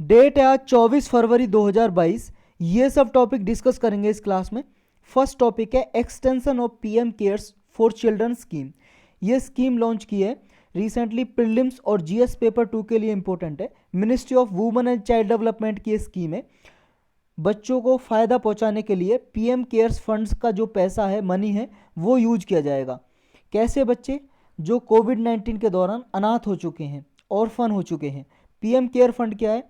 Date है आज 24 फरवरी 2022। ये सब टॉपिक डिस्कस करेंगे इस क्लास में। फर्स्ट टॉपिक है extension of PM cares for children scheme. ये स्कीम लॉन्च की है रिसेंटली, प्रीलिम्स और जीएस पेपर 2 के लिए इंपॉर्टेंट है। Ministry of women and child development की ये स्कीम है। बच्चों को फ़ायदा पहुंचाने के लिए पीएम केयर्स फंड्स का जो पैसा है, मनी है, वो यूज किया जाएगा। कैसे बच्चे जो कोविड-19 के दौरान अनाथ हो चुके हैं, ऑर्फन हो चुके हैं। पीएम केयर फंड क्या है?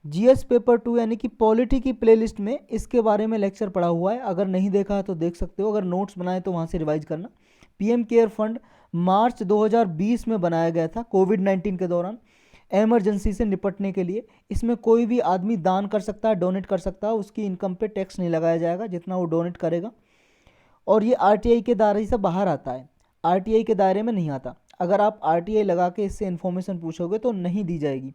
जीएस पेपर 2 यानी कि पॉलिटी की प्लेलिस्ट में इसके बारे में लेक्चर पड़ा हुआ है। अगर नहीं देखा है तो देख सकते हो, अगर नोट्स बनाए तो वहाँ से रिवाइज करना। पीएम केयर फंड मार्च 2020 में बनाया गया था कोविड-19 के दौरान, एमरजेंसी से निपटने के लिए। इसमें कोई भी आदमी दान कर सकता है, डोनेट कर सकता है, उसकी इनकम पे टैक्स नहीं लगाया जाएगा जितना वो डोनेट करेगा। और ये आरटीआई के दायरे से बाहर आता है, आरटीआई के दायरे में नहीं आता। अगर आप आरटीआई लगा के इससे इन्फॉर्मेशन पूछोगे तो नहीं दी जाएगी।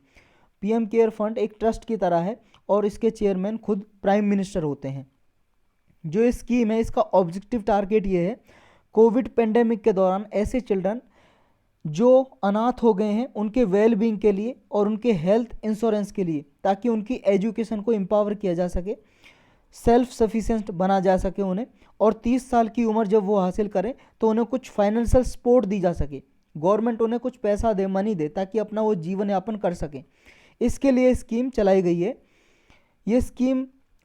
पीएम केयर फंड एक ट्रस्ट की तरह है और इसके चेयरमैन खुद प्राइम मिनिस्टर होते हैं। जो ये स्कीम है, इसका ऑब्जेक्टिव टारगेट ये है, कोविड पेंडेमिक के दौरान ऐसे चिल्ड्रन जो अनाथ हो गए हैं उनके वेल बीइंग के लिए और उनके हेल्थ इंश्योरेंस के लिए, ताकि उनकी एजुकेशन को एम्पावर किया जा सके, सेल्फ सफिशिएंट बना जा सके उन्हें। और 30 साल की उम्र जब वो हासिल करें तो उन्हें कुछ फाइनेंशियल सपोर्ट दी जा सके, गवर्नमेंट उन्हें कुछ पैसा दे, मनी दे, ताकि अपना वो जीवन यापन कर सकें। इसके लिए स्कीम चलाई गई है। ये स्कीम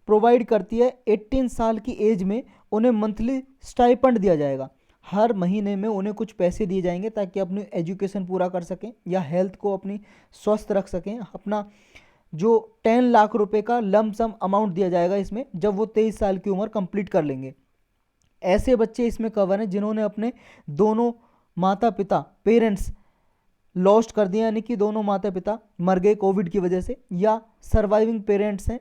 प्रोवाइड करती है 18 साल की एज में उन्हें मंथली स्टाइपेंड दिया जाएगा। हर महीने में उन्हें कुछ पैसे दिए जाएंगे ताकि अपनी एजुकेशन पूरा कर सकें या हेल्थ को अपनी स्वस्थ रख सकें। अपना जो 10 लाख रुपए का लम सम अमाउंट दिया जाएगा इसमें, जब वो 23 साल की उम्र कंप्लीट कर लेंगे। ऐसे बच्चे इसमें कवर हैं जिन्होंने अपने दोनों माता पिता, पेरेंट्स लॉस्ट कर दिया, यानी कि दोनों माता पिता मर गए कोविड की वजह से, या सर्वाइविंग पेरेंट्स हैं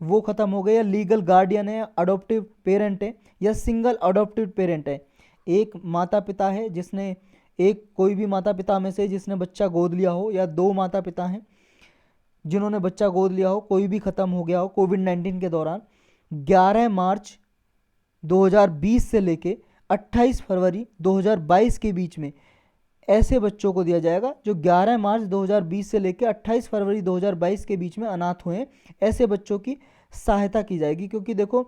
वो ख़त्म हो गए, या लीगल गार्डियन है, अडॉप्टिव पेरेंट है, या सिंगल अडॉप्टिव पेरेंट है। एक माता पिता है जिसने, एक कोई भी माता पिता में से जिसने बच्चा गोद लिया हो, या दो माता पिता हैं जिन्होंने बच्चा गोद लिया हो, कोई भी ख़त्म हो गया हो कोविड-19 के दौरान। 11 मार्च 2020 से लेके 28 फरवरी 2022 के बीच में ऐसे बच्चों को दिया जाएगा जो 11 मार्च 2020 से लेकर 28 फरवरी 2022 के बीच में अनाथ हुए हैं। ऐसे बच्चों की सहायता की जाएगी, क्योंकि देखो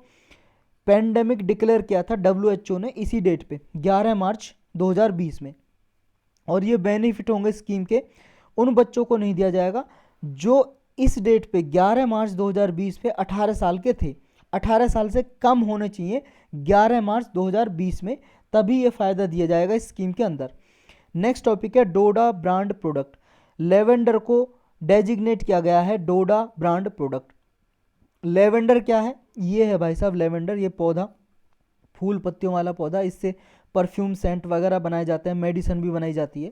पेंडेमिक डिक्लेयर किया था डब्ल्यूएचओ ने इसी डेट पे 11 मार्च 2020 में। और ये बेनिफिट होंगे स्कीम के उन बच्चों को नहीं दिया जाएगा जो इस डेट पे 11 मार्च 2020 पे 18 साल के थे। 18 साल से कम होने चाहिए 11 मार्च 2020 में, तभी ये फ़ायदा दिया जाएगा इस स्कीम के अंदर। नेक्स्ट टॉपिक है डोडा ब्रांड प्रोडक्ट। लेवेंडर को डेजिग्नेट किया गया है डोडा ब्रांड प्रोडक्ट। लेवेंडर क्या है? ये है भाई साहब लेवेंडर, ये पौधा, फूल पत्तियों वाला पौधा, इससे परफ्यूम सेंट वगैरह बनाए जाते हैं, मेडिसिन भी बनाई जाती है।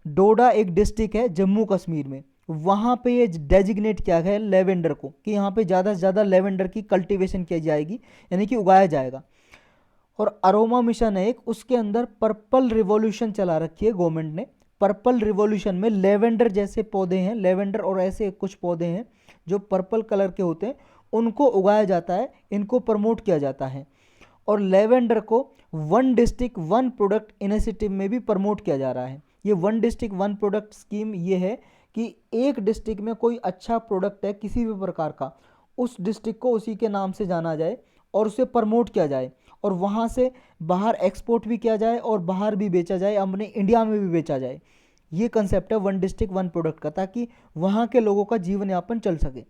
डोडा एक डिस्ट्रिक्ट है जम्मू कश्मीर में, वहाँ पे ये डेजिग्नेट किया गया है लेवेंडर को कि यहाँ पे ज़्यादा से ज़्यादा लेवेंडर की कल्टीवेशन की जाएगी, यानी कि उगाया जाएगा। और अरोमा मिशन है एक, उसके अंदर पर्पल रिवॉल्यूशन चला रखी है गवर्नमेंट ने। पर्पल रिवॉल्यूशन में लेवेंडर जैसे पौधे हैं, लेवेंडर और ऐसे कुछ पौधे हैं जो पर्पल कलर के होते हैं, उनको उगाया जाता है, इनको प्रमोट किया जाता है। और लेवेंडर को one district one product initiative में भी प्रमोट किया जा रहा है। ये one district one product scheme ये है कि एक डिस्ट्रिक्ट में कोई अच्छा प्रोडक्ट है किसी भी प्रकार का, उस डिस्ट्रिक्ट को उसी के नाम से जाना जाए और उसे प्रमोट किया जाए, और वहाँ से बाहर एक्सपोर्ट भी किया जाए और बाहर भी बेचा जाए, अपने इंडिया में भी बेचा जाए। ये कंसेप्ट है वन डिस्ट्रिक्ट वन प्रोडक्ट का, ताकि वहाँ के लोगों का जीवन यापन चल सके।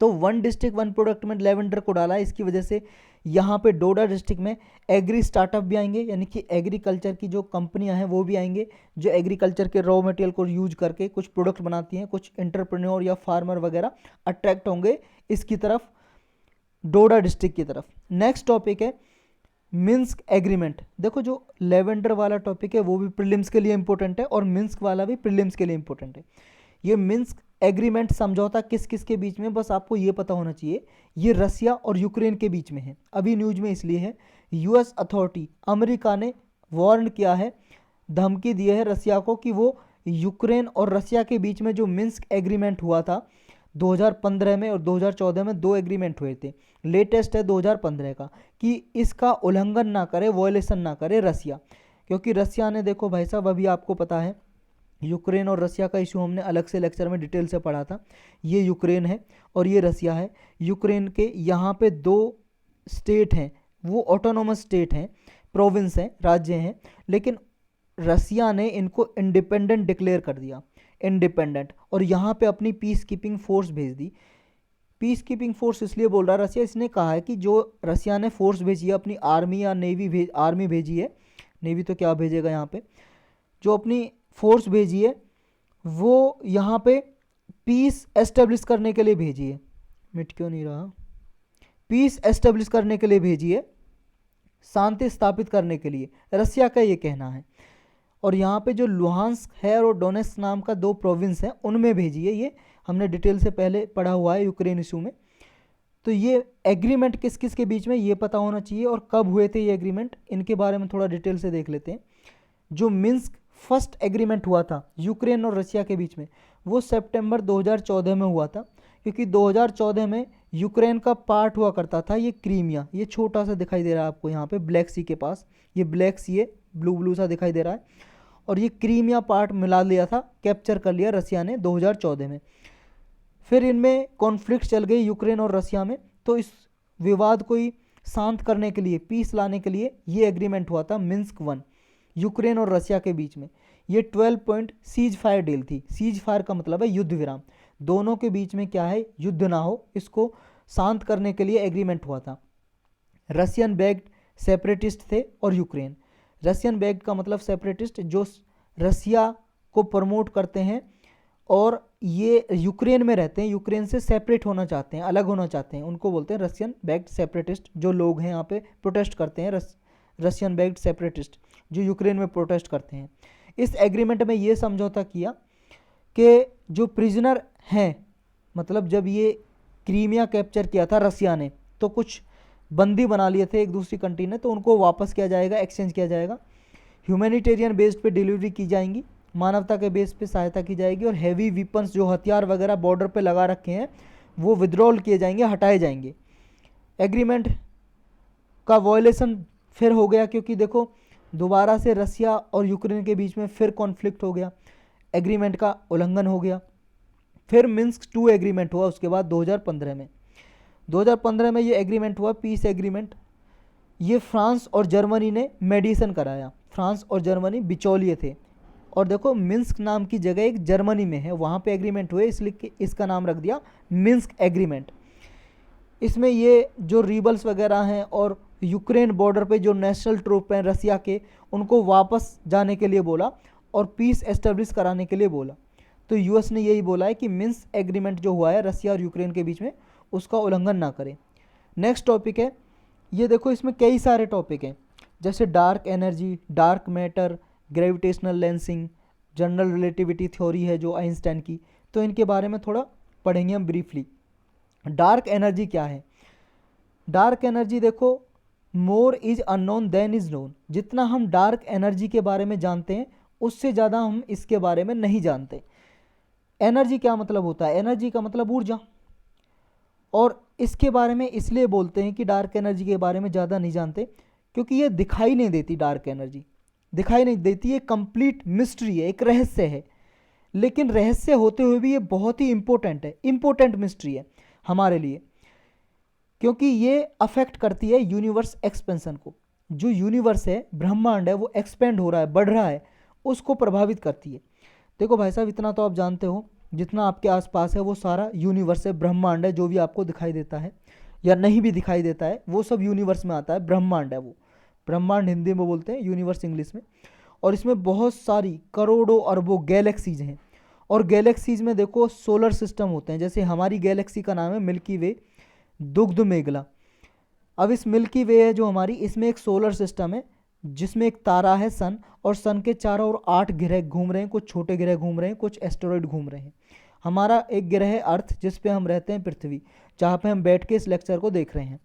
तो वन डिस्ट्रिक्ट वन प्रोडक्ट में लेवेंडर को डाला है। इसकी वजह से यहाँ पे डोडा डिस्ट्रिक्ट में एग्री स्टार्टअप भी आएंगे, यानी कि एग्रीकल्चर की जो कंपनियां हैं वो भी आएंगे जो एग्रीकल्चर के रॉ मटेरियल को यूज करके कुछ प्रोडक्ट बनाती हैं। कुछ एंटरप्रेन्योर या फार्मर वगैरह अट्रैक्ट होंगे इसकी तरफ, डोडा डिस्ट्रिक्ट की तरफ। नेक्स्ट टॉपिक है मिन्स्क एग्रीमेंट। देखो जो लेवेंडर वाला टॉपिक है वो भी प्रीलिम्स के लिए इंपॉर्टेंट है और मिन्स्क वाला भी प्रीलिम्स के लिए इंपॉर्टेंट है। ये मिन्स्क एग्रीमेंट समझौता किस किस के बीच में, बस आपको ये पता होना चाहिए, ये रसिया और यूक्रेन के बीच में है। अभी न्यूज में इसलिए है, यूएस अथॉरिटी, अमेरिका ने वार्न किया है, धमकी दी है रसिया को कि वो यूक्रेन और रसिया के बीच में जो मिन्स्क एग्रीमेंट हुआ था 2015 में और 2014 में, दो एग्रीमेंट हुए थे, लेटेस्ट है 2015 का, कि इसका उल्लंघन ना करे, वॉयलेशन ना करे रसिया। क्योंकि रसिया ने, देखो भाई साहब, अभी आपको पता है यूक्रेन और रसिया का इशू हमने अलग से लेक्चर में डिटेल से पढ़ा था। ये यूक्रेन है और ये रसिया है। यूक्रेन के यहाँ पे 2 स्टेट हैं, वो ऑटोनोमस स्टेट हैं, प्रोविंस हैं, राज्य हैं, लेकिन रसिया ने इनको इंडिपेंडेंट डिक्लेयर कर दिया, इंडिपेंडेंट, और यहाँ पे अपनी पीस कीपिंग फोर्स भेज दी। पीस कीपिंग फोर्स इसलिए बोल रहा है रसिया, इसने कहा है कि जो रसिया ने फोर्स भेजी है, अपनी आर्मी या नेवी आर्मी भेजी है, नेवी तो क्या भेजेगा यहाँ पे, जो अपनी फोर्स भेजी है वो यहाँ पे पीस एस्टेब्लिश करने के लिए भेजी है। मिट क्यों नहीं रहा? पीस एस्टेब्लिश करने के लिए भेजी है, शांति स्थापित करने के लिए, रसिया का ये कहना है। और यहाँ पे जो लुहांस्क है और डोनेट्स्क नाम का 2 प्रोविंस है, उनमें भेजी है। ये हमने डिटेल से पहले पढ़ा हुआ है यूक्रेन इशू में। तो ये एग्रीमेंट किस किस के बीच में ये पता होना चाहिए, और कब हुए थे ये एग्रीमेंट, इनके बारे में थोड़ा डिटेल से देख लेते हैं। जो मिन्स्क फर्स्ट एग्रीमेंट हुआ था यूक्रेन और रसिया के बीच में, वो सितंबर 2014 में हुआ था, क्योंकि 2014 में यूक्रेन का पार्ट हुआ करता था ये क्रीमिया, ये छोटा सा दिखाई दे रहा है आपको यहाँ पे ब्लैक सी के पास, ये ब्लैक सी है, ब्लू ब्लू सा दिखाई दे रहा है, और ये क्रीमिया पार्ट मिला लिया था, कैप्चर कर लिया रसिया ने 2014 में। फिर इनमें कॉन्फ्लिक्ट चल गई यूक्रेन और रसिया में, तो इस विवाद को ही शांत करने के लिए, पीस लाने के लिए ये एग्रीमेंट हुआ था मिन्स्क 1 यूक्रेन और रसिया के बीच में। ये 12 पॉइंट सीज फायर डील थी। सीज फायर का मतलब है युद्ध विराम, दोनों के बीच में क्या है, युद्ध ना हो, इसको शांत करने के लिए एग्रीमेंट हुआ था। रशियन बैक्ड सेपरेटिस्ट थे और यूक्रेन, रशियन बैक्ड का मतलब सेपरेटिस्ट जो रसिया को प्रमोट करते हैं और ये यूक्रेन में रहते हैं, यूक्रेन से सेपरेट होना चाहते हैं, अलग होना चाहते हैं, उनको बोलते हैं रशियन बैक्ड सेपरेटिस्ट। जो लोग हैं यहाँ पे प्रोटेस्ट करते हैं, रशियन बैक्ड सेपरेटिस्ट जो यूक्रेन में प्रोटेस्ट करते हैं। इस एग्रीमेंट में ये समझौता किया कि जो प्रिजनर हैं, मतलब जब ये क्रीमिया कैप्चर किया था रसिया ने, तो कुछ बंदी बना लिए थे एक दूसरी कंट्री ने, तो उनको वापस किया जाएगा, एक्सचेंज किया जाएगा। ह्यूमैनिटेरियन बेस्ड पे डिलीवरी की जाएंगी, मानवता के बेस पे सहायता की जाएगी, और हैवी वीपन्स जो हथियार वगैरह बॉर्डर पे लगा रखे हैं वो विड्रॉल किए जाएंगे, हटाए जाएंगे। एग्रीमेंट का वॉयलेशन फिर हो गया, क्योंकि देखो दोबारा से रसिया और यूक्रेन के बीच में फिर कॉन्फ्लिक्ट हो गया, एग्रीमेंट का उल्लंघन हो गया। फिर मिन्स्क 2 एग्रीमेंट हुआ उसके बाद 2015 में। 2015 में ये एग्रीमेंट हुआ, पीस एग्रीमेंट। ये फ्रांस और जर्मनी ने मेडिएशन कराया, फ्रांस और जर्मनी बिचौलिए थे। और देखो मिन्स्क नाम की जगह एक जर्मनी में है, वहाँ पे एग्रीमेंट हुए, इसलिए इसका नाम रख दिया मिन्स्क एग्रीमेंट। इसमें ये जो रिबल्स वगैरह हैं और यूक्रेन बॉर्डर पे जो नेशनल ट्रूप हैं रसिया के, उनको वापस जाने के लिए बोला और पीस एस्टेब्लिश कराने के लिए बोला। तो यूएस ने यही बोला है कि मिन्स्क एग्रीमेंट जो हुआ है रसिया और यूक्रेन के बीच में, उसका उल्लंघन ना करें। नेक्स्ट टॉपिक है, ये देखो इसमें कई सारे टॉपिक हैं, जैसे dark energy, dark matter, gravitational lensing, general relativity theory है जो आइंस्टाइन की, तो इनके बारे में थोड़ा पढ़ेंगे हम ब्रीफली। डार्क एनर्जी क्या है? डार्क एनर्जी देखो, more is unknown than is known. जितना हम डार्क एनर्जी के बारे में जानते हैं उससे ज़्यादा हम इसके बारे में नहीं जानते। एनर्जी क्या मतलब होता है? एनर्जी का मतलब ऊर्जा, और इसके बारे में इसलिए बोलते हैं कि डार्क एनर्जी के बारे में ज़्यादा नहीं जानते, क्योंकि ये दिखाई नहीं देती। डार्क एनर्जी दिखाई नहीं देती, ये कंप्लीट मिस्ट्री है, एक रहस्य है। लेकिन रहस्य होते हुए भी ये बहुत ही इंपॉर्टेंट है, इंपॉर्टेंट मिस्ट्री है हमारे लिए, क्योंकि ये अफेक्ट करती है यूनिवर्स एक्सपेंशन को। जो यूनिवर्स है, ब्रह्मांड है, वो एक्सपेंड हो रहा है, बढ़ रहा है, उसको प्रभावित करती है। देखो भाई साहब, इतना तो आप जानते हो, जितना आपके आसपास है वो सारा यूनिवर्स है, ब्रह्मांड है। जो भी आपको दिखाई देता है या नहीं भी दिखाई देता है वो सब यूनिवर्स में आता है, ब्रह्मांड है वो। ब्रह्मांड हिंदी में बोलते हैं, यूनिवर्स इंग्लिश में। और इसमें बहुत सारी करोड़ों अरबों गैलेक्सीज हैं, और गैलेक्सीज में देखो सोलर सिस्टम होते हैं। जैसे हमारी गैलेक्सी का नाम है मिल्की वे, दुग्ध मेघला। अब इस मिल्की वे है जो हमारी, इसमें एक सोलर सिस्टम है जिसमें एक तारा है सन, और सन के चारों ओर 8 ग्रह घूम रहे हैं, कुछ छोटे ग्रह घूम रहे हैं, कुछ एस्टेरॉयड घूम रहे हैं। हमारा एक ग्रह है अर्थ, जिस पे हम रहते हैं, पृथ्वी, जहाँ पे हम बैठ के इस लेक्चर को देख रहे हैं।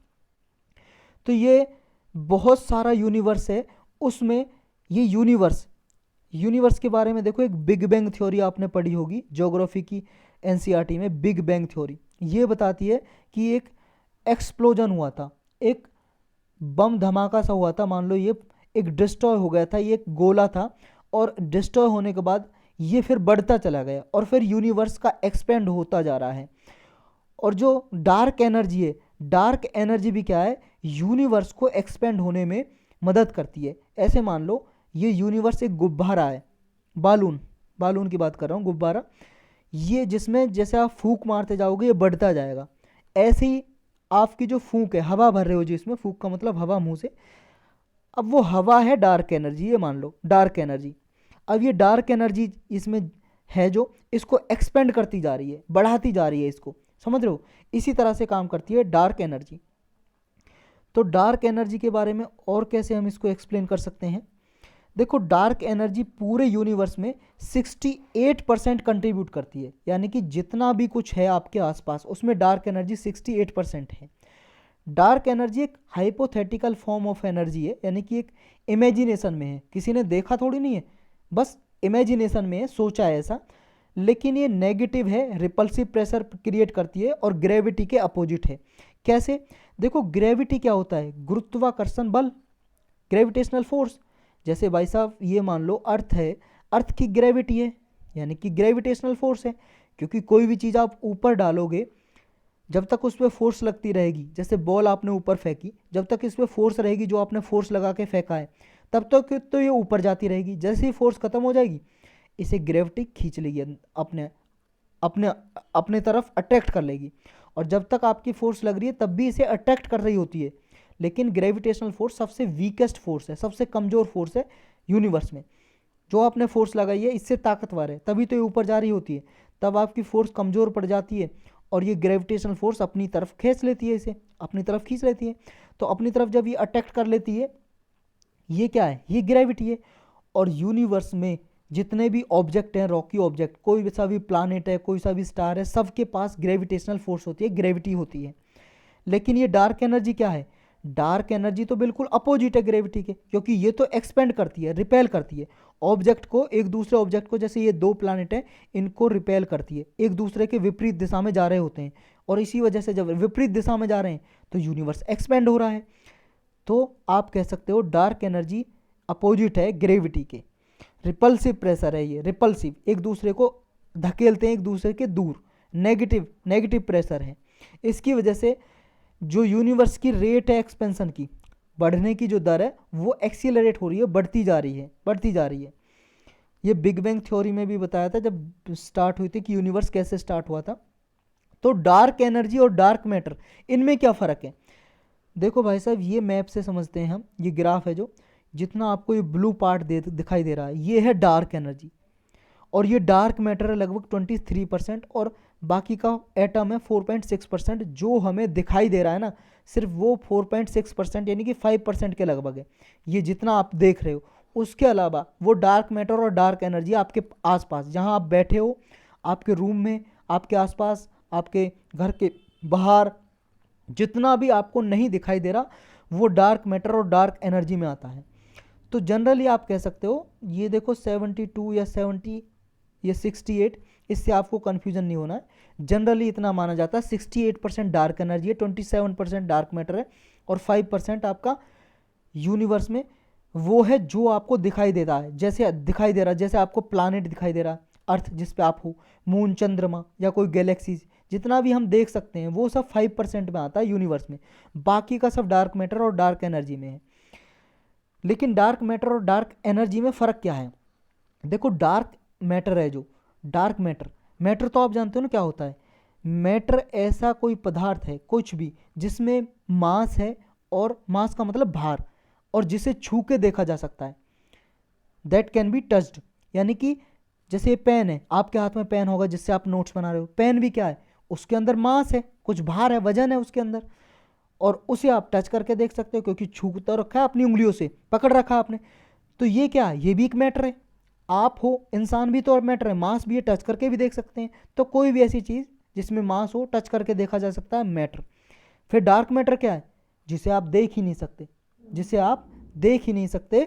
तो ये बहुत सारा यूनिवर्स है, उसमें ये यूनिवर्स के बारे में देखो, एक बिग बैंग थ्योरी आपने पढ़ी होगी ज्योग्राफी की एनसीईआरटी में। बिग बैंग थ्योरी ये बताती है कि एक एक्सप्लोजन हुआ था, एक बम धमाका सा हुआ था, मान लो ये एक डिस्ट्रॉय हो गया था, ये एक गोला था, और डिस्ट्रॉय होने के बाद ये फिर बढ़ता चला गया और फिर यूनिवर्स का एक्सपेंड होता जा रहा है। और जो डार्क एनर्जी है, डार्क एनर्जी भी क्या है, यूनिवर्स को एक्सपेंड होने में मदद करती है। ऐसे मान लो ये यूनिवर्स एक गुब्बारा है, बालून, बालून की बात कर रहा हूँ, गुब्बारा, ये जिसमें जैसे आप फूंक मारते जाओगे ये बढ़ता जाएगा। ऐसे ही आपकी जो फूंक है, हवा भर रहे हो जिसमें, फूंक का मतलब हवा मुंह से, अब वो हवा है डार्क एनर्जी, ये मान लो डार्क एनर्जी। अब ये डार्क एनर्जी इसमें है जो इसको एक्सपेंड करती जा रही है, बढ़ाती जा रही है इसको, समझ रहे हो, इसी तरह से काम करती है डार्क एनर्जी। तो डार्क एनर्जी के बारे में और कैसे हम इसको एक्सप्लेन कर सकते हैं, देखो डार्क एनर्जी पूरे यूनिवर्स में 68% कंट्रीब्यूट करती है, यानी कि जितना भी कुछ है आपके आसपास उसमें डार्क एनर्जी 68% है। डार्क एनर्जी एक हाइपोथेटिकल फॉर्म ऑफ एनर्जी है, यानी कि एक इमेजिनेशन में है, किसी ने देखा थोड़ी नहीं है, बस इमेजिनेशन में है, सोचा है ऐसा। लेकिन ये नेगेटिव है, रिपल्सिव प्रेशर क्रिएट करती है और ग्रेविटी के अपोजिट है। कैसे, देखो ग्रेविटी क्या होता है, गुरुत्वाकर्षण बल, ग्रेविटेशनल फोर्स। जैसे भाई साहब ये मान लो अर्थ है, अर्थ की ग्रेविटी है, यानी कि ग्रेविटेशनल फोर्स है, क्योंकि कोई भी चीज़ आप ऊपर डालोगे जब तक उस पर फोर्स लगती रहेगी, जैसे बॉल आपने ऊपर फेंकी, जब तक इस पर फोर्स रहेगी, जो आपने फोर्स लगा के फेंका है, तब तक तो ये ऊपर जाती रहेगी। जैसे ही फोर्स खत्म हो जाएगी इसे ग्रेविटी खींच लेगी, अपने अपने अपने तरफ अट्रैक्ट कर लेगी। और जब तक आपकी फोर्स लग रही है तब भी इसे अट्रैक्ट कर रही होती है। लेकिन ग्रेविटेशनल फोर्स सबसे वीकेस्ट फोर्स है, सबसे कमज़ोर फोर्स है यूनिवर्स में। जो आपने फोर्स लगाई है इससे ताकतवर है, तभी तो ये ऊपर जा रही होती है। तब आपकी फोर्स कमज़ोर पड़ जाती है और ये ग्रेविटेशनल फोर्स अपनी तरफ खींच लेती है, इसे अपनी तरफ खींच लेती है। तो अपनी तरफ जब ये अट्रैक्ट कर लेती है, ये क्या है, ये ग्रेविटी है। और यूनिवर्स में जितने भी ऑब्जेक्ट हैं, रॉकी ऑब्जेक्ट, कोई सा भी प्लानेट है, कोई सा भी स्टार है, सबके पास ग्रेविटेशनल फोर्स होती है, ग्रेविटी होती है। लेकिन ये डार्क एनर्जी क्या है, डार्क एनर्जी तो बिल्कुल अपोजिट है ग्रेविटी के, क्योंकि ये तो एक्सपेंड करती है, रिपेल करती है ऑब्जेक्ट को, एक दूसरे ऑब्जेक्ट को। जैसे ये दो प्लानेट हैं, इनको रिपेल करती है, एक दूसरे के विपरीत दिशा में जा रहे होते हैं, और इसी वजह से जब विपरीत दिशा में जा रहे हैं तो यूनिवर्स एक्सपेंड हो रहा है। तो आप कह सकते हो डार्क एनर्जी अपोजिट है ग्रेविटी के। रिपल्सिव प्रेशर है ये, रिपल्सिव, एक दूसरे को धकेलते हैं एक दूसरे के दूर, नेगेटिव प्रेशर है। इसकी वजह से जो यूनिवर्स की रेट है एक्सपेंशन की, बढ़ने की जो दर है, वो एक्सीलरेट हो रही है, बढ़ती जा रही है। ये बिग बैंग थ्योरी में भी बताया था जब स्टार्ट हुई थी कि यूनिवर्स कैसे स्टार्ट हुआ था। तो डार्क एनर्जी और डार्क मैटर, इनमें क्या फ़र्क है, देखो भाई साहब ये मैप से समझते हैं हम, ये ग्राफ है जो, जितना आपको ये ब्लू पार्ट दिखाई दे रहा है, ये है डार्क एनर्जी, और ये डार्क मैटर है लगभग 23%, और बाकी का एटम है 4.6%। जो हमें दिखाई दे रहा है ना, सिर्फ वो 4.6% यानी कि 5% के लगभग है, ये जितना आप देख रहे हो। उसके अलावा वो डार्क मैटर और डार्क एनर्जी आपके आसपास, जहाँ आप बैठे हो, आपके रूम में, आपके आसपास, आपके घर के बाहर, जितना भी आपको नहीं दिखाई दे रहा, वो डार्क मैटर और डार्क एनर्जी में आता है। तो जनरली आप कह सकते हो, ये देखो 72 या 70 या 68, इससे आपको कन्फ्यूजन नहीं होना है। जनरली इतना माना जाता है 68% डार्क एनर्जी है, 27% डार्क मैटर है, और 5% आपका यूनिवर्स में वो है जो आपको दिखाई देता है, जैसे दिखाई दे रहा है, जैसे आपको प्लानेट दिखाई दे रहा है, अर्थ जिस पे आप हो, मून, चंद्रमा, या कोई गैलेक्सीज, जितना भी हम देख सकते हैं वो सब 5% में आता है यूनिवर्स में। बाकी का सब डार्क मैटर और डार्क एनर्जी में है। लेकिन डार्क मैटर और डार्क एनर्जी में फ़र्क क्या है, देखो डार्क मैटर है जो, डार्क मैटर, मैटर तो आप जानते हो ना क्या होता है, मैटर ऐसा कोई पदार्थ है, कुछ भी जिसमें मास है, और मास का मतलब भार, और जिसे छू के देखा जा सकता है, दैट कैन बी टच्ड। यानी कि जैसे ये पेन है, आपके हाथ में पेन होगा जिससे आप नोट्स बना रहे हो, पेन भी क्या है, उसके अंदर मास है, कुछ भार है, वजन है उसके अंदर, और उसे आप टच करके देख सकते हो, क्योंकि छू तो रखा है अपनी उंगलियों से, पकड़ रखा आपने। तो ये क्या है, ये भी एक मैटर है। आप हो, इंसान भी तो मैटर है, मास भी है, टच करके भी देख सकते हैं। तो कोई भी ऐसी चीज़ जिसमें मास हो, टच करके देखा जा सकता है, मैटर। फिर डार्क मैटर क्या है, जिसे आप देख ही नहीं सकते, जिसे आप देख ही नहीं सकते,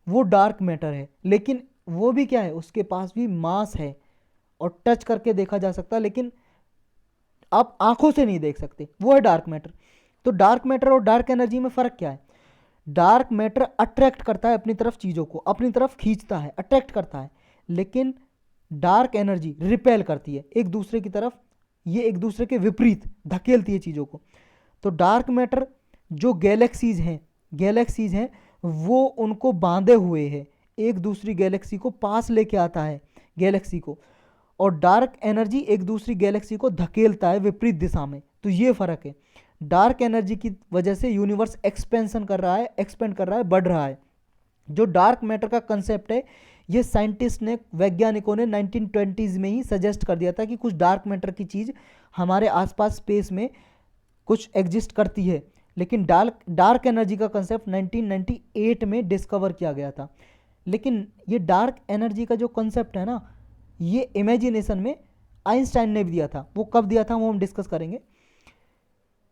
वो डार्क मैटर है। लेकिन वो भी क्या है, उसके पास भी मास है और टच करके देखा जा सकता है, लेकिन आप आंखों से नहीं देख सकते, वो है डार्क मैटर। तो डार्क मैटर और डार्क एनर्जी में फ़र्क क्या है, डार्क मैटर अट्रैक्ट करता है अपनी तरफ चीज़ों को, अपनी तरफ खींचता है, अट्रैक्ट करता है। लेकिन डार्क एनर्जी रिपेल करती है एक दूसरे की तरफ, ये एक दूसरे के विपरीत धकेलती है चीज़ों को। तो डार्क मैटर जो गैलेक्सीज हैं वो उनको बांधे हुए है, एक दूसरी गैलेक्सी को पास लेके आता है गैलेक्सी को, और डार्क एनर्जी एक दूसरी गैलेक्सी को धकेलता है विपरीत दिशा में। तो ये फर्क है, डार्क एनर्जी की वजह से यूनिवर्स एक्सपेंड कर रहा है, बढ़ रहा है। जो डार्क मैटर का कंसेप्ट है ये साइंटिस्ट ने, वैज्ञानिकों ने 1920s में ही सजेस्ट कर दिया था कि कुछ डार्क मैटर की चीज़ हमारे आसपास स्पेस में कुछ एग्जिस्ट करती है, लेकिन डार्क एनर्जी का कंसेप्ट 1998 में डिस्कवर किया गया था। लेकिन ये डार्क एनर्जी का जो कंसेप्ट है ना, ये इमेजिनेशन में आइंस्टाइन ने भी दिया था। वो कब दिया था वो हम डिस्कस करेंगे।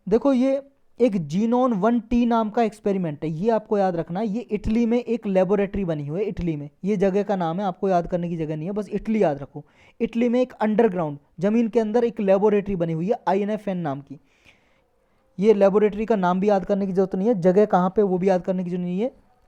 देखो ये एक जीनोन 1T नाम का एक्सपेरिमेंट है, ये आपको याद रखना है। ये इटली में एक लेबोरेटरी बनी हुई है, इटली में, ये जगह का नाम है, आपको याद करने की जगह नहीं है, बस इटली याद रखो। इटली में एक अंडरग्राउंड जमीन के अंदर एक लेबोरेटरी बनी हुई है INFN नाम की। ये लेबोरेटरी का नाम भी याद करने की जरूरत नहीं है, जगह कहाँ पे वो भी याद करने की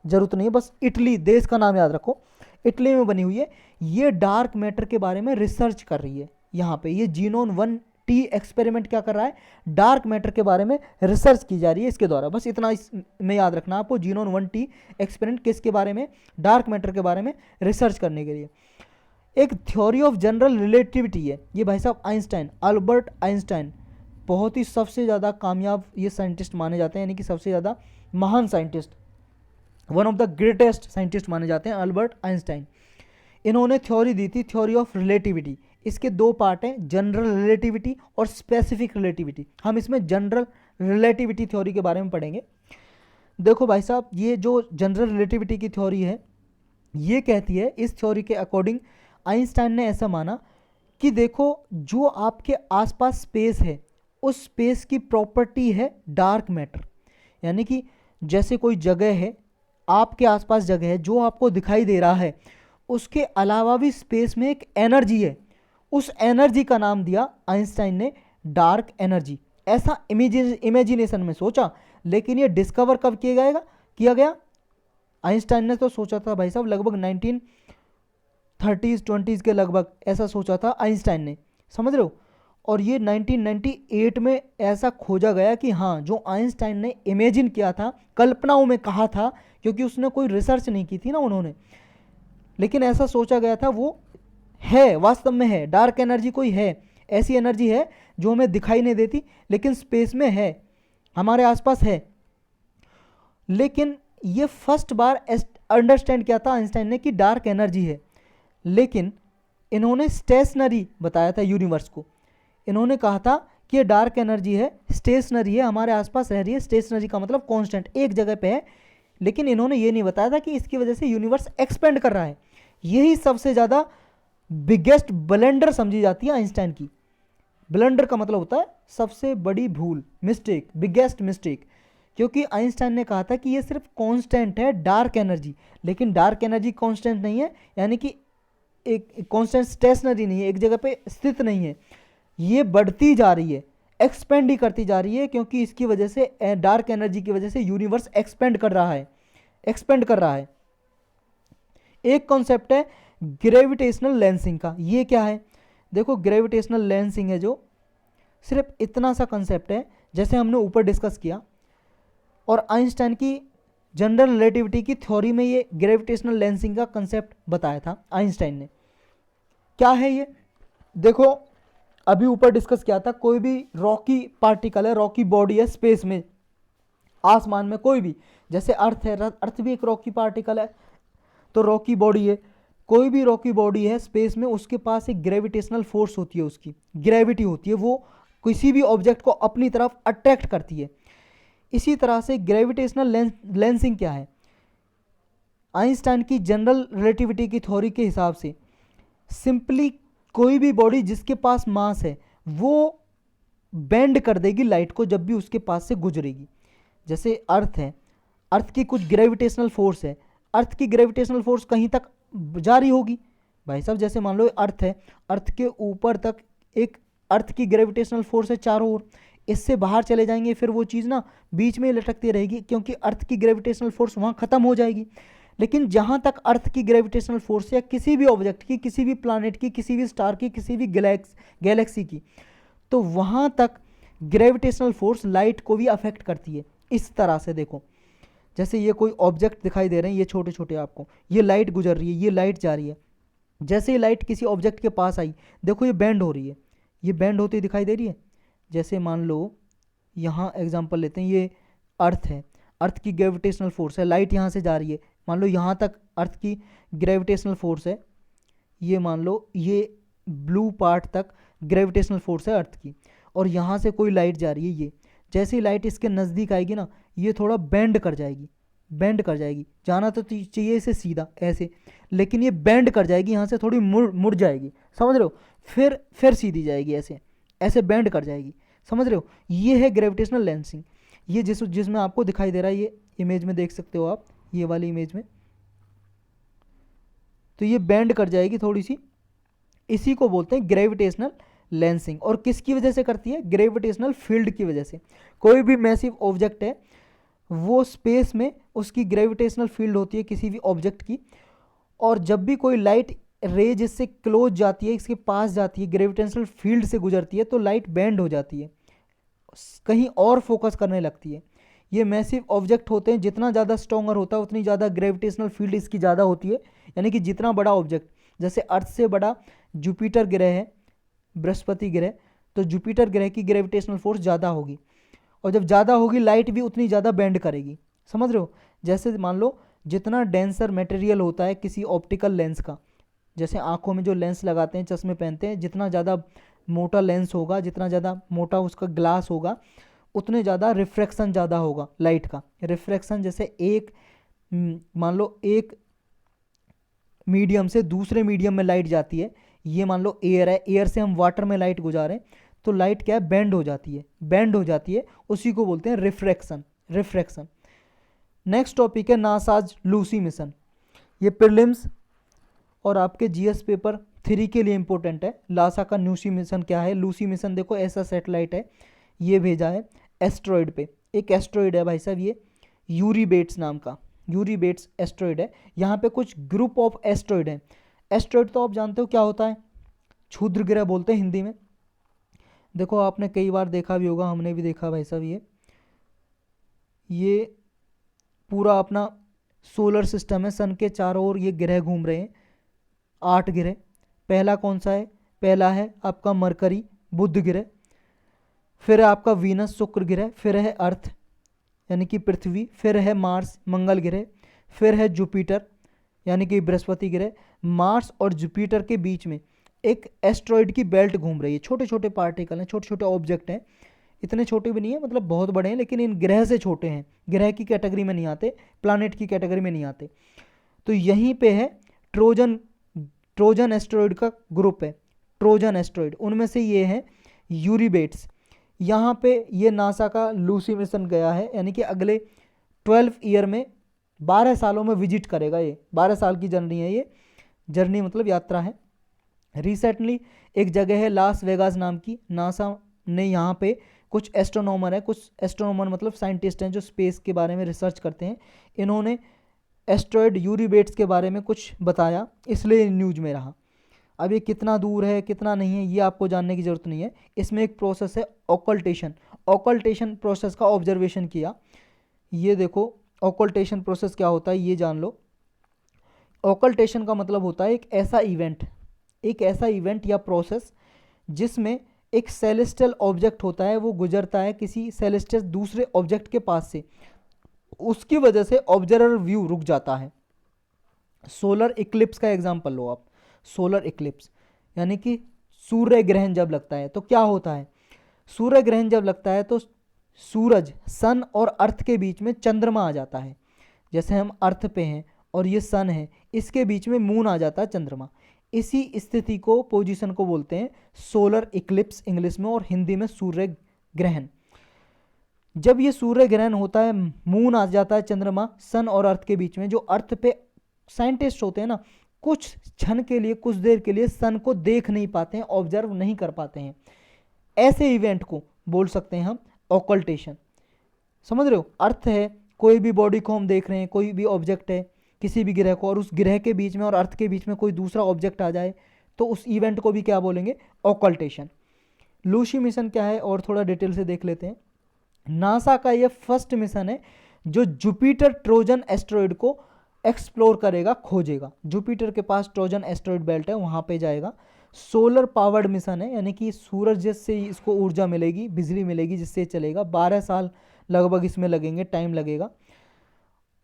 जरूरत नहीं है, बस इटली देश का नाम याद रखो, इटली में बनी हुई है। ये डार्क मैटर के बारे में रिसर्च कर रही है। यहाँ पे ये जीनोन 1T एक्सपेरिमेंट क्या कर रहा है, डार्क मैटर के बारे में रिसर्च की जा रही है इसके द्वारा। बस इतना इसमें याद रखना आपको, जीनोन 1T एक्सपेरिमेंट किसके बारे में, डार्क मैटर के बारे में रिसर्च करने के लिए। एक थ्योरी ऑफ जनरल रिलेटिविटी है, ये भाई साहब आइंस्टाइन, अल्बर्ट आइंस्टाइन, बहुत ही सबसे ज़्यादा कामयाब ये साइंटिस्ट माने जाते हैं, यानी कि सबसे ज़्यादा महान scientist, one of the greatest scientist माने जाते हैं अल्बर्ट आइंस्टाइन। इन्होंने थ्योरी दी थी, थ्योरी ऑफ रिलेटिविटी। इसके दो पार्ट हैं, जनरल रिलेटिविटी और स्पेसिफिक रिलेटिविटी। हम इसमें जनरल रिलेटिविटी थ्योरी के बारे में पढ़ेंगे। देखो भाई साहब, ये जो जनरल रिलेटिविटी की थ्योरी है ये कहती है, इस थ्योरी के अकॉर्डिंग आइंस्टाइन ने ऐसा माना कि देखो जो आपके आसपास स्पेस है उस स्पेस की प्रॉपर्टी है डार्क मैटर। यानी कि जैसे कोई जगह है, आपके आसपास जगह है, जो आपको दिखाई दे रहा है, उसके अलावा भी स्पेस में एक एनर्जी है, उस एनर्जी का नाम दिया आइंस्टाइन ने डार्क एनर्जी। ऐसा इमेजिनेशन में सोचा, लेकिन ये डिस्कवर कब किया गया। आइंस्टाइन ने तो सोचा था भाई साहब लगभग 1930s 20s के लगभग ऐसा सोचा था आइंस्टाइन ने, समझ रहे हो। और ये 1998 में ऐसा खोजा गया कि हाँ, जो आइंस्टाइन ने इमेजिन किया था, कल्पनाओं में कहा था, क्योंकि उसने कोई रिसर्च नहीं की थी ना उन्होंने, लेकिन ऐसा सोचा गया था, वो है, वास्तव में है। डार्क एनर्जी कोई है, ऐसी एनर्जी है जो हमें दिखाई नहीं देती, लेकिन स्पेस में है, हमारे आसपास है। लेकिन ये फर्स्ट बार अंडरस्टैंड किया था आइंस्टाइन ने कि डार्क एनर्जी है, लेकिन इन्होंने स्टेशनरी बताया था यूनिवर्स को। इन्होंने कहा था कि ये डार्क एनर्जी है, स्टेशनरी है, हमारे आसपास रह रही है। स्टेशनरी का मतलब कांस्टेंट, एक जगह पे है। लेकिन इन्होंने ये नहीं बताया था कि इसकी वजह से यूनिवर्स एक्सपेंड कर रहा है। यही सबसे ज़्यादा बिगेस्ट ब्लंडर समझी जाती है आइंस्टाइन की। ब्लंडर का मतलब होता है सबसे बड़ी भूल, मिस्टेक, बिगेस्ट मिस्टेक। क्योंकि आइंस्टाइन ने कहा था कि ये सिर्फ कांस्टेंट है डार्क एनर्जी, लेकिन डार्क एनर्जी कांस्टेंट नहीं है, यानी कि एक कांस्टेंट स्टेशनरी नहीं है, एक जगह पे स्थित नहीं है, ये बढ़ती जा रही है, एक्सपेंड ही करती जा रही है, क्योंकि इसकी वजह से, डार्क एनर्जी की वजह से यूनिवर्स एक्सपेंड कर रहा है। एक कॉन्सेप्ट है ग्रेविटेशनल लेंसिंग का। ये क्या है, देखो ग्रेविटेशनल लेंसिंग है जो सिर्फ इतना सा कंसेप्ट है, जैसे हमने ऊपर डिस्कस किया, और आइंस्टाइन की जनरल रिलेटिविटी की थ्योरी में ये ग्रेविटेशनल लेंसिंग का कंसेप्ट बताया था आइंस्टाइन ने। क्या है ये, देखो अभी ऊपर डिस्कस किया था, कोई भी रॉकी पार्टिकल है, रॉकी बॉडी है स्पेस में, आसमान में कोई भी, जैसे अर्थ है, अर्थ भी एक रॉकी पार्टिकल है, तो रॉकी बॉडी है। कोई भी रॉकी बॉडी है स्पेस में, उसके पास एक ग्रेविटेशनल फोर्स होती है, उसकी ग्रेविटी होती है, वो किसी भी ऑब्जेक्ट को अपनी तरफ अट्रैक्ट करती है। इसी तरह से ग्रेविटेशनल लेंसिंग क्या है, आइंस्टाइन की जनरल रिलेटिविटी की थ्योरी के हिसाब से सिंपली कोई भी बॉडी जिसके पास मास है वो बेंड कर देगी लाइट को जब भी उसके पास से गुजरेगी। जैसे अर्थ है, अर्थ की कुछ ग्रेविटेशनल फोर्स है, अर्थ की ग्रेविटेशनल फोर्स कहीं तक जारी होगी भाई साहब। जैसे मान लो अर्थ है, अर्थ के ऊपर तक एक अर्थ की ग्रेविटेशनल फोर्स है चारों ओर, इससे बाहर चले जाएंगे फिर वो चीज़ ना बीच में ही लटकती रहेगी, क्योंकि अर्थ की ग्रेविटेशनल फोर्स वहाँ ख़त्म हो जाएगी। लेकिन जहाँ तक अर्थ की ग्रेविटेशनल फोर्स या किसी भी ऑब्जेक्ट की, किसी भी प्लानट की, किसी भी स्टार की, किसी भी गैलेक्सी की, तो वहाँ तक ग्रेविटेशनल फोर्स लाइट को भी अफेक्ट करती है। इस तरह से देखो, जैसे ये कोई ऑब्जेक्ट दिखाई दे रहे हैं, ये छोटे छोटे आपको, ये लाइट गुजर रही है, ये लाइट जा रही है। जैसे ही लाइट किसी ऑब्जेक्ट के पास आई, देखो ये बेंड हो रही है, ये बेंड होती दिखाई दे रही है। जैसे मान लो यहाँ एग्जांपल लेते हैं, ये अर्थ है, अर्थ की ग्रेविटेशनल फोर्स है, लाइट यहाँ से जा रही है, मान लो यहाँ तक अर्थ की ग्रेविटेशनल फोर्स है, ये मान लो ये ब्लू पार्ट तक ग्रेविटेशनल फोर्स है अर्थ की, और यहाँ से कोई लाइट जा रही है, ये जैसे ही लाइट इसके नज़दीक आएगी ना, ये थोड़ा बेंड कर जाएगी, बेंड कर जाएगी, जाना तो चाहिए इसे सीधा ऐसे, लेकिन ये बेंड कर जाएगी, यहाँ से थोड़ी मुड़ जाएगी, समझ रहे हो, फिर सीधी जाएगी, ऐसे ऐसे बेंड कर जाएगी, समझ रहे हो। ये है ग्रेविटेशनल लेंसिंग। ये जिसमें आपको दिखाई दे रहा है, ये इमेज में देख सकते हो आप, ये वाली इमेज में, तो ये बेंड कर जाएगी थोड़ी सी, इसी को बोलते हैं ग्रेविटेशनल लेंसिंग। और किसकी वजह से करती है? ग्रेविटेशनल फील्ड की वजह से। कोई भी मैसिव ऑब्जेक्ट है, वो स्पेस में उसकी ग्रेविटेशनल फील्ड होती है किसी भी ऑब्जेक्ट की, और जब भी कोई लाइट रे जिससे क्लोज जाती है, इसके पास जाती है, ग्रेविटेशनल फील्ड से गुजरती है, तो लाइट बेंड हो जाती है, कहीं और फोकस करने लगती है। ये मैसिव ऑब्जेक्ट होते हैं, जितना ज़्यादा स्ट्रॉन्गर होता है उतनी ज़्यादा ग्रेविटेशनल फील्ड इसकी ज़्यादा होती है। यानी कि जितना बड़ा ऑब्जेक्ट, जैसे अर्थ से बड़ा जुपिटर ग्रह है, बृहस्पति ग्रह, तो जुपिटर ग्रह की ग्रेविटेशनल फोर्स ज़्यादा होगी, और जब ज़्यादा होगी लाइट भी उतनी ज़्यादा बेंड करेगी, समझ रहे हो। जैसे मान लो जितना डेंसर मटेरियल होता है किसी ऑप्टिकल लेंस का, जैसे आंखों में जो लेंस लगाते हैं, चश्मे पहनते हैं, जितना ज़्यादा मोटा लेंस होगा, जितना ज़्यादा मोटा उसका ग्लास होगा, उतने ज़्यादा रिफ्रैक्शन ज़्यादा होगा लाइट का। रिफ्रैक्शन जैसे एक मान लो एक मीडियम से दूसरे मीडियम में लाइट जाती है, ये मान लो एयर है, एयर से हम वाटर में लाइट गुजारें, तो लाइट क्या है? बेंड हो जाती है, बेंड हो जाती है, उसी को बोलते हैं रिफ्रैक्शन, रिफ्रैक्शन। नेक्स्ट टॉपिक है नासाज लूसी मिशन। ये प्रीलिम्स और आपके जीएस पेपर 3 के लिए इंपॉर्टेंट है। नासा का लूसी मिशन क्या है? लूसी मिशन देखो ऐसा सैटेलाइट है, ये भेजा है एस्ट्रॉयड पे, एक एस्ट्रॉयड है भाई साहब, ये यूरी बेट्स नाम का, यूरी बेट्स एस्ट्रॉयड है। यहाँ पे कुछ ग्रुप ऑफ एस्ट्रॉयड हैं। एस्ट्रॉयड तो आप जानते हो क्या होता है, क्षुद्र ग्रह बोलते हैं हिंदी में। देखो आपने कई बार देखा भी होगा, हमने भी देखा भाई साहब, ये पूरा अपना सोलर सिस्टम है, सन के चारों ओर ये ग्रह घूम रहे हैं, 8 ग्रह। पहला कौन सा है? पहला है आपका मरकरी, बुध ग्रह, फिर है आपका वीनस, शुक्र ग्रह, फिर है अर्थ यानी कि पृथ्वी, फिर है मार्स, मंगल ग्रह, फिर है जुपिटर यानी कि बृहस्पति ग्रह। मार्स और जुपिटर के बीच में एक एस्ट्रॉयड की बेल्ट घूम रही है, छोटे छोटे पार्टिकल हैं, छोटे छोटे ऑब्जेक्ट हैं, इतने छोटे भी नहीं है, मतलब बहुत बड़े हैं, लेकिन इन ग्रह से छोटे हैं, ग्रह की कैटेगरी में नहीं आते, प्लानेट की कैटेगरी में नहीं आते। तो यहीं पे है ट्रोजन एस्ट्रॉयड का ग्रुप है, ट्रोजन एस्ट्रॉयड, उनमें से ये है यूरीबेट्स। यहाँ पे ये नासा का लूसी मिशन गया है, यानी कि अगले 12 ईयर में 12 सालों में विजिट करेगा। ये 12 साल की जर्नी है, ये जर्नी मतलब यात्रा है। रिसेंटली एक जगह है लास वेगास नाम की, नासा ने यहाँ पे कुछ एस्ट्रोनॉमर है, कुछ एस्ट्रोनॉमर मतलब साइंटिस्ट हैं जो स्पेस के बारे में रिसर्च करते हैं, इन्होंने एस्ट्रॉयड यूरीबेट्स के बारे में कुछ बताया, इसलिए न्यूज में रहा। अब ये कितना दूर है कितना नहीं है ये आपको जानने की ज़रूरत नहीं है। इसमें एक प्रोसेस है ऑकल्टेशन, ऑकल्टेशन प्रोसेस का ऑब्जर्वेशन किया। ये देखो ऑकल्टेशन प्रोसेस क्या होता है ये जान लो। ऑकल्टेशन का मतलब होता है एक ऐसा इवेंट या प्रोसेस जिसमें एक सेलेस्टियल ऑब्जेक्ट होता है, वो गुजरता है किसी सेलेस्टियल दूसरे ऑब्जेक्ट के पास से, उसकी वजह से ऑब्जर्वर व्यू रुक जाता है। सोलर इक्लिप्स का एग्जांपल लो आप, सोलर इक्लिप्स यानी कि सूर्य ग्रहण जब लगता है तो क्या होता है, सूर्य ग्रहण जब लगता है तो सूरज, सन और अर्थ के बीच में चंद्रमा आ जाता है। जैसे हम अर्थ पे हैं और ये सन है, इसके बीच में मून आ जाता है, चंद्रमा। इसी स्थिति को, पोजीशन को बोलते हैं सोलर इक्लिप्स इंग्लिश में, और हिंदी में सूर्य ग्रहण। जब ये सूर्य ग्रहण होता है, मून आ जाता है, चंद्रमा सन और अर्थ के बीच में, जो अर्थ पे साइंटिस्ट होते हैं ना, कुछ क्षण के लिए, कुछ देर के लिए सन को देख नहीं पाते हैं, ऑब्जर्व नहीं कर पाते हैं। ऐसे इवेंट को बोल सकते हैं हम ऑकल्टेशन। समझ रहे हो? अर्थ है, कोई भी बॉडी को हम देख रहे हैं, कोई भी ऑब्जेक्ट है, किसी भी ग्रह को, और उस ग्रह के बीच में और अर्थ के बीच में कोई दूसरा ऑब्जेक्ट आ जाए तो उस इवेंट को भी क्या बोलेंगे, ऑकल्टेशन। लूसी मिशन क्या है और थोड़ा डिटेल से देख लेते हैं। नासा का ये फर्स्ट मिशन है जो जुपिटर ट्रोजन एस्ट्रॉयड को एक्सप्लोर करेगा, खोजेगा। जुपिटर के पास ट्रोजन एस्ट्रॉयड बेल्ट है, वहाँ पे जाएगा। सोलर पावर्ड मिशन है, यानी कि सूरज से इसको ऊर्जा मिलेगी, बिजली मिलेगी जिससे चलेगा। 12 साल लगभग इसमें लगेंगे, टाइम लगेगा।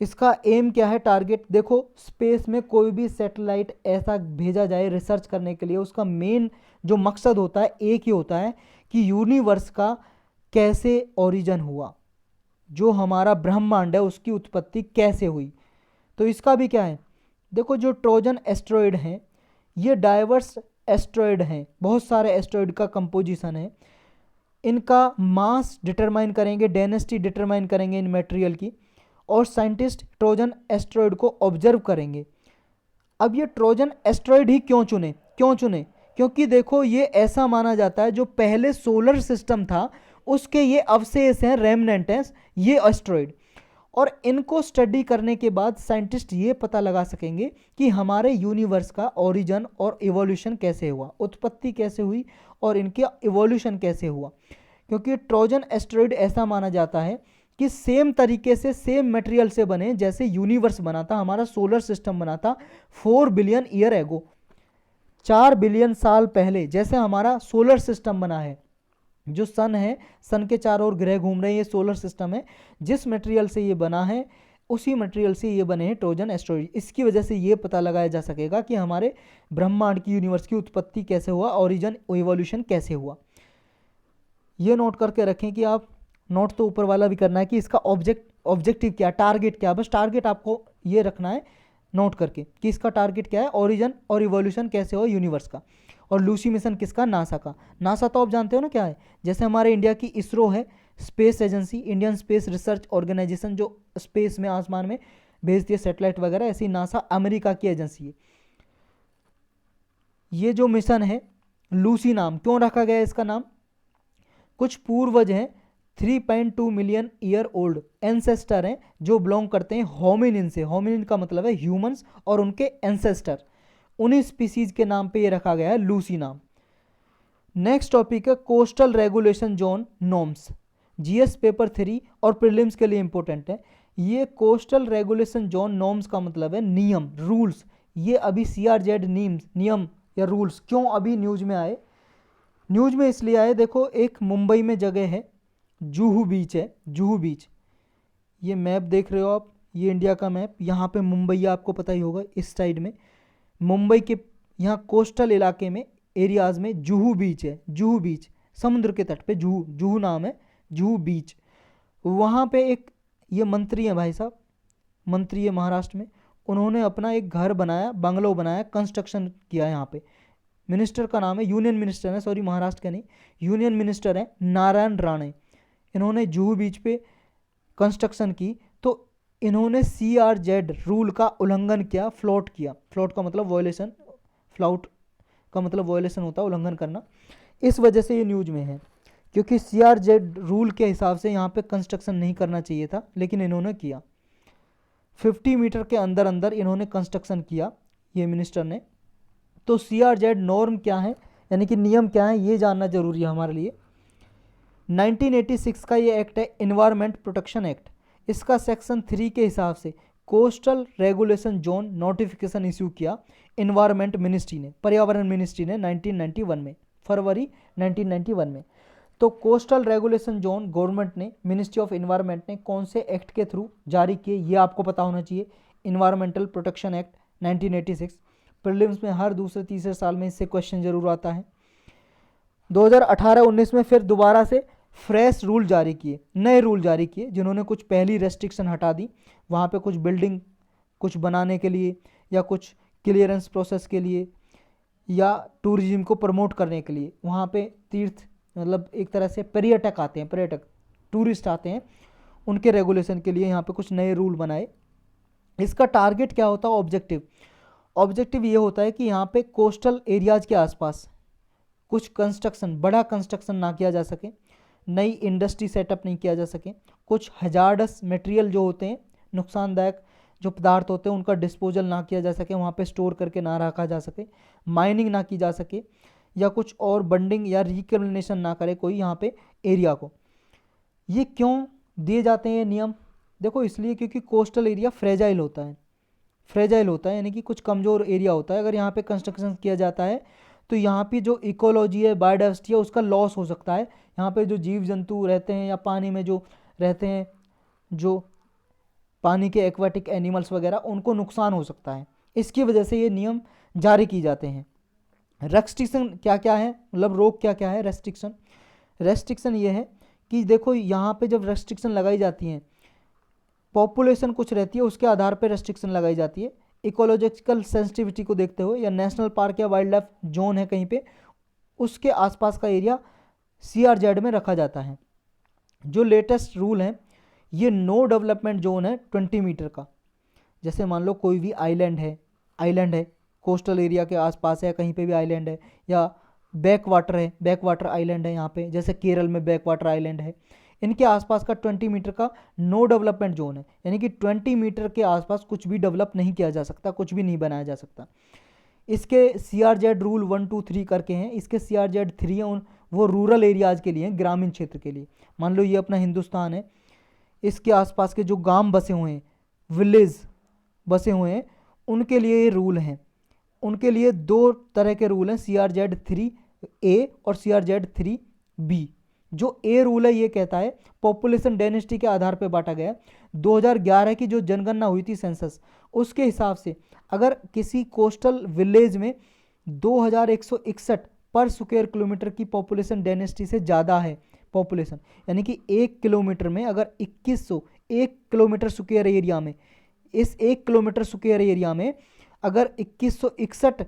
इसका एम क्या है, टारगेट देखो, स्पेस में कोई भी सैटेलाइट ऐसा भेजा जाए रिसर्च करने के लिए, उसका मेन जो मकसद होता है एक ही होता है कि यूनिवर्स का कैसे ओरिजिन हुआ, जो हमारा ब्रह्मांड है उसकी उत्पत्ति कैसे हुई। तो इसका भी क्या है, देखो जो ट्रोजन एस्ट्रॉयड हैं ये डाइवर्स एस्ट्रॉयड हैं, बहुत सारे एस्ट्रॉयड का कंपोजिशन है। इनका मास डिटरमाइन करेंगे, डेंसिटी डिटरमाइन करेंगे इन मटेरियल की, और साइंटिस्ट ट्रोजन एस्ट्रॉयड को ऑब्जर्व करेंगे। अब ये ट्रोजन एस्ट्रॉयड ही क्यों चुने, क्योंकि देखो ये ऐसा माना जाता है जो पहले सोलर सिस्टम था उसके ये अवशेष हैं, रेमनेंट हैं ये एस्ट्रॉयड। और इनको स्टडी करने के बाद साइंटिस्ट ये पता लगा सकेंगे कि हमारे यूनिवर्स का ओरिजिन और इवोल्यूशन कैसे हुआ, उत्पत्ति कैसे हुई और इनके इवोल्यूशन कैसे हुआ। क्योंकि ट्रोजन एस्ट्रॉयड ऐसा माना जाता है कि सेम तरीके से, सेम मटेरियल से बने जैसे यूनिवर्स बना था, हमारा सोलर सिस्टम बना था 4 बिलियन ईयर एगो, 4 बिलियन साल पहले जैसे हमारा सोलर सिस्टम बना है। जो सन है, सन के चारों ओर ग्रह घूम रहे हैं, ये सोलर सिस्टम है। जिस मटेरियल से ये बना है उसी मटेरियल से ये बने हैं ट्रोजन एस्ट्रॉयड। इसकी वजह से ये पता लगाया जा सकेगा कि हमारे ब्रह्मांड की, यूनिवर्स की उत्पत्ति कैसे हुआ, ओरिजिन इवोल्यूशन कैसे हुआ। ये नोट करके रखें कि आप नोट तो ऊपर वाला भी करना है कि इसका ऑब्जेक्टिव क्या, टारगेट क्या, बस टारगेट आपको ये रखना है नोट करके कि इसका टारगेट क्या है, ओरिजिन और इवोल्यूशन कैसे हो यूनिवर्स का। और लूसी मिशन किसका, नासा का। नासा तो आप जानते हो ना क्या है, जैसे हमारे इंडिया की इसरो है, space agency, Indian space research organisation, जो स्पेस में, आसमान में भेजती है सैटेलाइट वगैरह, ऐसी नासा अमेरिका की एजेंसी है। ये जो मिशन है लूसी नाम क्यों रखा गया है इसका नाम, कुछ पूर्वज हैं 3.2 मिलियन ईयर ओल्ड एंसेस्टर हैं जो बिलोंग करते हैं होमिनिन से। होमिनिन का मतलब है ह्यूमंस, और उनके एंसेस्टर, उन्हीं स्पीसीज के नाम पे ये रखा गया है लूसी नाम। नेक्स्ट टॉपिक है coastal regulation zone norms. GS paper 3 और प्रीलिम्स के लिए इंपॉर्टेंट है। ये कोस्टल रेगुलेशन जोन नॉर्म्स का मतलब है नियम, रूल्स। ये अभी CRZ नियम या रूल्स क्यों अभी न्यूज में आए, न्यूज में इसलिए आए, देखो एक मुंबई में जगह है, जुहू बीच है, जुहू बीच। ये मैप देख रहे हो आप, ये इंडिया का मैप, यहाँ पे मुंबई आपको पता ही होगा, इस साइड में मुंबई के यहाँ कोस्टल इलाके में, एरियाज में जुहू बीच है। जुहू बीच समुद्र के तट पे, जुहू नाम है, जुहू बीच। वहाँ पे एक ये मंत्री है भाई साहब, मंत्री है महाराष्ट्र में, उन्होंने अपना एक घर बनाया, बंगलो बनाया, कंस्ट्रक्शन किया यहाँ पे। मिनिस्टर का नाम है, यूनियन मिनिस्टर है, सॉरी महाराष्ट्र का नहीं, यूनियन मिनिस्टर है नारायण राणे। इन्होंने जुहू बीच पे कंस्ट्रक्शन की तो इन्होंने CRZ रूल का उल्लंघन किया, फ्लॉट किया। फ्लॉट का मतलब वॉयलेशन, फ्लाउट का मतलब वॉयलेशन होता है, उल्लंघन करना। इस वजह से ये न्यूज में है, क्योंकि CRZ रूल के हिसाब से यहाँ पे कंस्ट्रक्शन नहीं करना चाहिए था, लेकिन इन्होंने किया। 50 मीटर के अंदर अंदर इन्होंने कंस्ट्रक्शन किया, ये मिनिस्टर ने। तो CRZ नॉर्म क्या है, यानी कि नियम क्या है, ये जानना जरूरी है हमारे लिए। 1986 का ये एक्ट है, इन्वायरमेंट प्रोटेक्शन एक्ट। इसका सेक्शन 3 के हिसाब से coastal regulation zone notification issue किया इन्वायरमेंट मिनिस्ट्री ने, पर्यावरण मिनिस्ट्री ने 1991 में, फरवरी 1991 में। तो कोस्टल रेगुलेशन जोन गवर्नमेंट ने, मिनिस्ट्री ऑफ इन्वायरमेंट ने कौन से एक्ट के थ्रू जारी किए, ये आपको पता होना चाहिए। Environmental protection act 1986। प्रीलिम्स में हर दूसरे तीसरे साल में इससे क्वेश्चन जरूर आता है। 2018-19 में फिर दोबारा से फ्रेश रूल जारी किए, नए रूल जारी किए, जिन्होंने कुछ पहली रेस्ट्रिक्शन हटा दी। वहाँ पे कुछ बिल्डिंग कुछ बनाने के लिए, या कुछ क्लियरेंस प्रोसेस के लिए, या टूरिज्म को प्रमोट करने के लिए, वहाँ पे तीर्थ मतलब एक तरह से पर्यटक आते हैं, पर्यटक टूरिस्ट आते हैं, उनके रेगुलेशन के लिए यहाँ पे कुछ नए रूल बनाए। इसका टारगेट क्या होता है, ऑब्जेक्टिव ये होता है कि यहाँ पे कोस्टल एरियाज के आसपास कुछ कंस्ट्रक्शन, बड़ा कंस्ट्रक्शन ना किया जा सके, नई इंडस्ट्री सेटअप नहीं किया जा सके, कुछ हजार्डस मटेरियल जो होते हैं, नुकसानदायक जो पदार्थ होते हैं उनका डिस्पोजल ना किया जा सके, वहाँ पे स्टोर करके ना रखा जा सके, माइनिंग ना की जा सके, या कुछ और बंडिंग या रिकम्बिनेशन ना करे कोई यहाँ पे एरिया को। ये क्यों दिए जाते हैं ये नियम? देखो इसलिए क्योंकि कोस्टल एरिया फ्रेजाइल होता है, फ्रेजाइल होता है यानी कि कुछ कमज़ोर एरिया होता है। अगर यहाँ पे कंस्ट्रक्शन किया जाता है तो यहाँ पे जो इकोलॉजी है, बायोडाइवर्सिटी है, उसका लॉस हो सकता है। यहाँ पे जो जीव जंतु रहते हैं या पानी में जो रहते हैं, जो पानी के एक्वाटिक एनिमल्स वगैरह, उनको नुकसान हो सकता है। इसकी वजह से ये नियम जारी की जाते हैं। रेस्ट्रिक्शन क्या क्या है, मतलब रोक क्या क्या है? रेस्ट्रिक्शन ये है कि देखो यहाँ पे जब रेस्ट्रिक्शन लगाई जाती हैं, पॉपुलेशन कुछ रहती है उसके आधार पर रेस्ट्रिक्शन लगाई जाती है। इकोलॉजिकल सेंसिटिविटी को देखते हुए, या नेशनल पार्क या वाइल्ड लाइफ जोन है कहीं पे, उसके आसपास का एरिया CRZ में रखा जाता है। जो लेटेस्ट रूल है, ये नो डेवलपमेंट जोन है 20 मीटर का। जैसे मान लो कोई भी आइलैंड है कोस्टल एरिया के आसपास है, कहीं पे भी आइलैंड है, या बैक वाटर आइलैंड है यहाँ पे, जैसे केरल में बैक वाटर आइलैंड है, इनके आसपास का 20 मीटर का नो डेवलपमेंट जोन है, यानी कि 20 मीटर के आसपास कुछ भी डेवलप नहीं किया जा सकता, कुछ भी नहीं बनाया जा सकता। इसके CRZ रूल 1, 2, 3 करके हैं। इसके CRZ 3 है, वो रूरल एरियाज़ के लिए हैं, ग्रामीण क्षेत्र के लिए। मान लो ये अपना हिंदुस्तान है, इसके आसपास के जो गांव बसे हुए हैं, विलेज बसे हुए हैं, उनके लिए ये रूल हैं। उनके लिए 2 तरह के रूल हैं, CRZ 3A और CRZ 3B। जो ए रूल है ये कहता है पॉपुलेशन डेंसिटी के आधार पर बांटा गया। 2011 की जो जनगणना हुई थी सेंसस, उसके हिसाब से अगर किसी कोस्टल विलेज में 2161 पर स्क्वायर किलोमीटर की पॉपुलेशन डेंसिटी से ज़्यादा है पॉपुलेशन, यानी कि 1 किलोमीटर में अगर 2100, 1 किलोमीटर स्क्वायर एरिया में, इस 1 किलोमीटर स्क्वायर एरिया में अगर 2161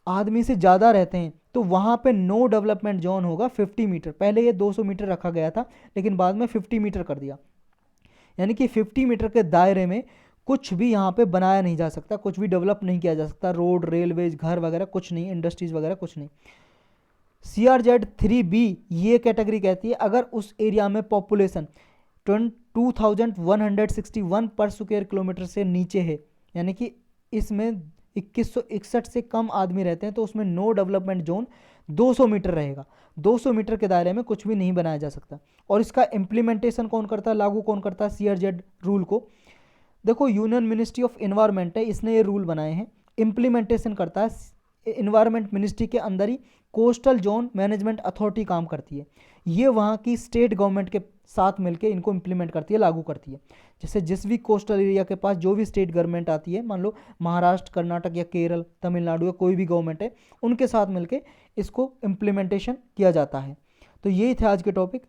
आदमी से ज़्यादा रहते हैं तो वहाँ पे नो डेवलपमेंट जोन होगा 50 मीटर। पहले ये 200 मीटर रखा गया था, लेकिन बाद में 50 मीटर कर दिया। यानी कि 50 मीटर के दायरे में कुछ भी यहाँ पे बनाया नहीं जा सकता, कुछ भी डेवलप नहीं किया जा सकता, रोड, रेलवेज, घर वगैरह कुछ नहीं, इंडस्ट्रीज वगैरह कुछ नहीं। CRZ 3B ये कैटेगरी कहती है अगर उस एरिया में पॉपुलेशन 2161 पर स्क्वायर किलोमीटर से नीचे है, यानी कि इसमें 2161 से कम आदमी रहते हैं, तो उसमें नो डेवलपमेंट जोन 200 मीटर रहेगा। 200 मीटर के दायरे में कुछ भी नहीं बनाया जा सकता। और इसका इम्प्लीमेंटेशन कौन करता है, लागू कौन करता है CRZ रूल को? देखो यूनियन मिनिस्ट्री ऑफ इन्वायरमेंट है, इसने ये रूल बनाए हैं। इम्प्लीमेंटेशन करता है इन्वायरमेंट मिनिस्ट्री के अंदर ही कोस्टल जोन मैनेजमेंट अथॉरिटी काम करती है। ये वहाँ की स्टेट गवर्नमेंट के साथ मिलकर इनको इम्प्लीमेंट करती है, लागू करती है। जैसे जिस भी कोस्टल एरिया के पास जो भी स्टेट गवर्नमेंट आती है, मान लो महाराष्ट्र, कर्नाटक या केरल, तमिलनाडु या कोई भी गवर्नमेंट है, उनके साथ मिलकर इसको इम्प्लीमेंटेशन किया जाता है। तो यही थे आज के टॉपिक।